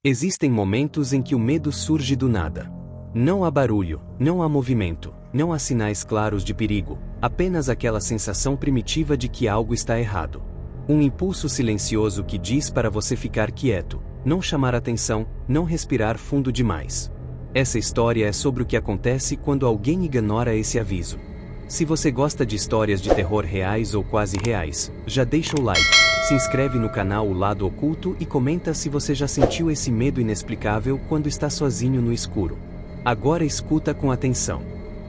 Existem momentos em que o medo surge do nada. Não há barulho, não há movimento, não há sinais claros de perigo, apenas aquela sensação primitiva de que algo está errado. Um impulso silencioso que diz para você ficar quieto, não chamar atenção, não respirar fundo demais. Essa história é sobre o que acontece quando alguém ignora esse aviso. Se você gosta de histórias de terror reais ou quase reais, já deixa o like, se inscreve no canal O Lado Oculto e comenta se você já sentiu esse medo inexplicável quando está sozinho no escuro. Agora escuta com atenção.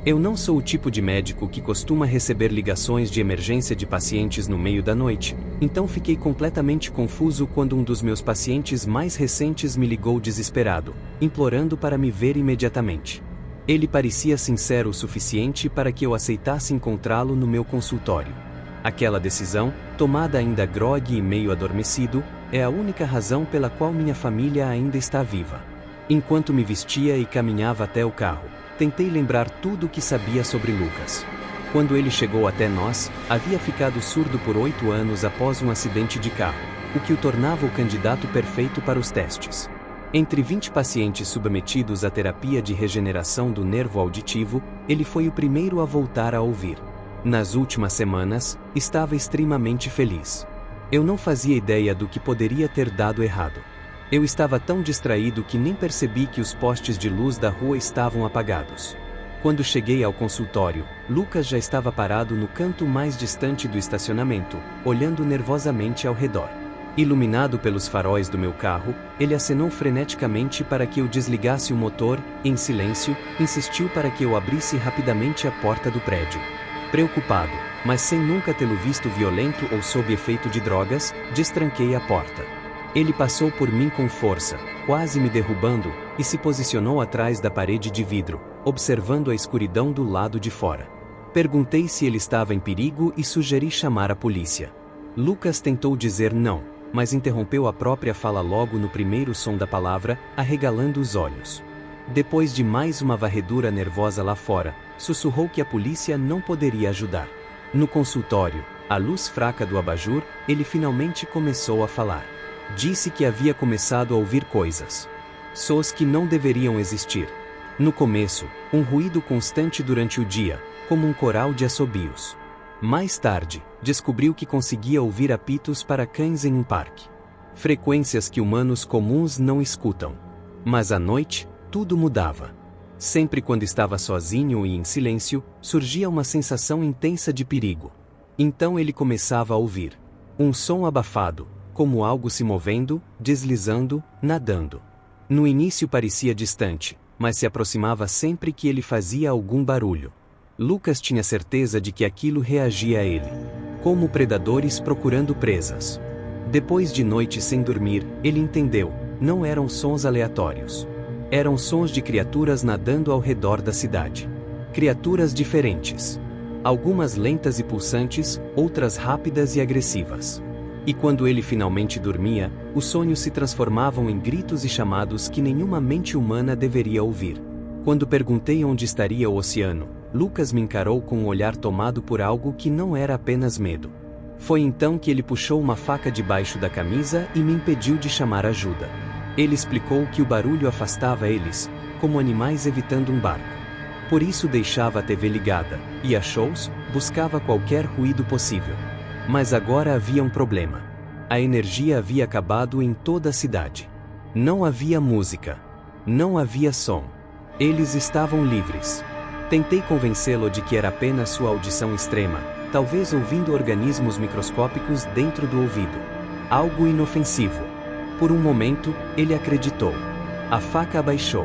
Eu não sou o tipo de médico que costuma receber ligações de emergência de pacientes no meio da noite, então fiquei completamente confuso quando um dos meus pacientes mais recentes me ligou desesperado, implorando para me ver imediatamente. Ele parecia sincero o suficiente para que eu aceitasse encontrá-lo no meu consultório. Aquela decisão, tomada ainda grogue e meio adormecido, é a única razão pela qual minha família ainda está viva. Enquanto me vestia e caminhava até o carro, tentei lembrar tudo o que sabia sobre Lucas. Quando ele chegou até nós, havia ficado surdo por 8 anos após um acidente de carro, o que o tornava o candidato perfeito para os testes. Entre 20 pacientes submetidos à terapia de regeneração do nervo auditivo, ele foi o primeiro a voltar a ouvir. Nas últimas semanas, estava extremamente feliz. Eu não fazia ideia do que poderia ter dado errado. Eu estava tão distraído que nem percebi que os postes de luz da rua estavam apagados. Quando cheguei ao consultório, Lucas já estava parado no canto mais distante do estacionamento, olhando nervosamente ao redor. Iluminado pelos faróis do meu carro, ele acenou freneticamente para que eu desligasse o motor, e em silêncio, insistiu para que eu abrisse rapidamente a porta do prédio. Preocupado, mas sem nunca tê-lo visto violento ou sob efeito de drogas, destranquei a porta. Ele passou por mim com força, quase me derrubando, e se posicionou atrás da parede de vidro, observando a escuridão do lado de fora. Perguntei se ele estava em perigo e sugeri chamar a polícia. Lucas tentou dizer não, mas interrompeu a própria fala logo no primeiro som da palavra, arregalando os olhos. Depois de mais uma varredura nervosa lá fora, sussurrou que a polícia não poderia ajudar. No consultório, à luz fraca do abajur, ele finalmente começou a falar. Disse que havia começado a ouvir coisas. Sons que não deveriam existir. No começo, um ruído constante durante o dia, como um coral de assobios. Mais tarde, descobriu que conseguia ouvir apitos para cães em um parque. Frequências que humanos comuns não escutam. Mas à noite, tudo mudava. Sempre quando estava sozinho e em silêncio, surgia uma sensação intensa de perigo. Então ele começava a ouvir um som abafado, como algo se movendo, deslizando, nadando. No início parecia distante, mas se aproximava sempre que ele fazia algum barulho. Lucas tinha certeza de que aquilo reagia a ele, como predadores procurando presas. Depois de noites sem dormir, ele entendeu, não eram sons aleatórios. Eram sons de criaturas nadando ao redor da cidade. Criaturas diferentes. Algumas lentas e pulsantes, outras rápidas e agressivas. E quando ele finalmente dormia, os sonhos se transformavam em gritos e chamados que nenhuma mente humana deveria ouvir. Quando perguntei onde estaria o oceano, Lucas me encarou com um olhar tomado por algo que não era apenas medo. Foi então que ele puxou uma faca debaixo da camisa e me impediu de chamar ajuda. Ele explicou que o barulho afastava eles, como animais evitando um barco. Por isso deixava a TV ligada, ia a shows, buscava qualquer ruído possível. Mas agora havia um problema. A energia havia acabado em toda a cidade. Não havia música. Não havia som. Eles estavam livres. Tentei convencê-lo de que era apenas sua audição extrema, talvez ouvindo organismos microscópicos dentro do ouvido. Algo inofensivo. Por um momento, ele acreditou. A faca abaixou.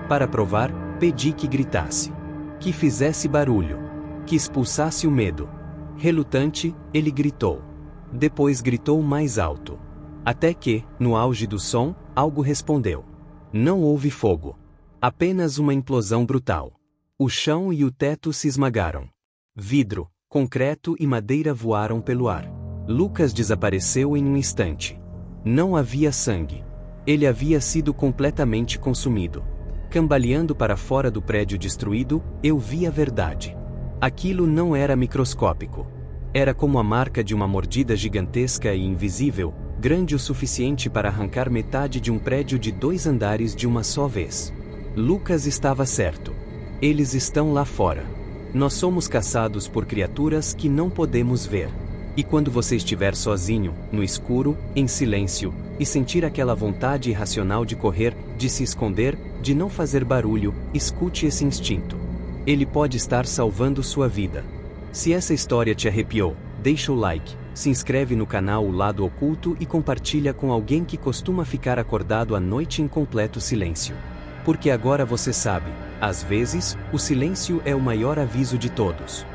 Para provar, pedi que gritasse. Que fizesse barulho. Que expulsasse o medo. Relutante, ele gritou. Depois gritou mais alto. Até que, no auge do som, algo respondeu. Não houve fogo. Apenas uma implosão brutal. O chão e o teto se esmagaram. Vidro, concreto e madeira voaram pelo ar. Lucas desapareceu em um instante. Não havia sangue. Ele havia sido completamente consumido. Cambaleando para fora do prédio destruído, eu vi a verdade. Aquilo não era microscópico. Era como a marca de uma mordida gigantesca e invisível, grande o suficiente para arrancar metade de um prédio de 2 andares de uma só vez. Lucas estava certo. Eles estão lá fora. Nós somos caçados por criaturas que não podemos ver. E quando você estiver sozinho, no escuro, em silêncio, e sentir aquela vontade irracional de correr, de se esconder, de não fazer barulho, escute esse instinto. Ele pode estar salvando sua vida. Se essa história te arrepiou, deixa o like, se inscreve no canal O Lado Oculto e compartilha com alguém que costuma ficar acordado à noite em completo silêncio. Porque agora você sabe, às vezes, o silêncio é o maior aviso de todos.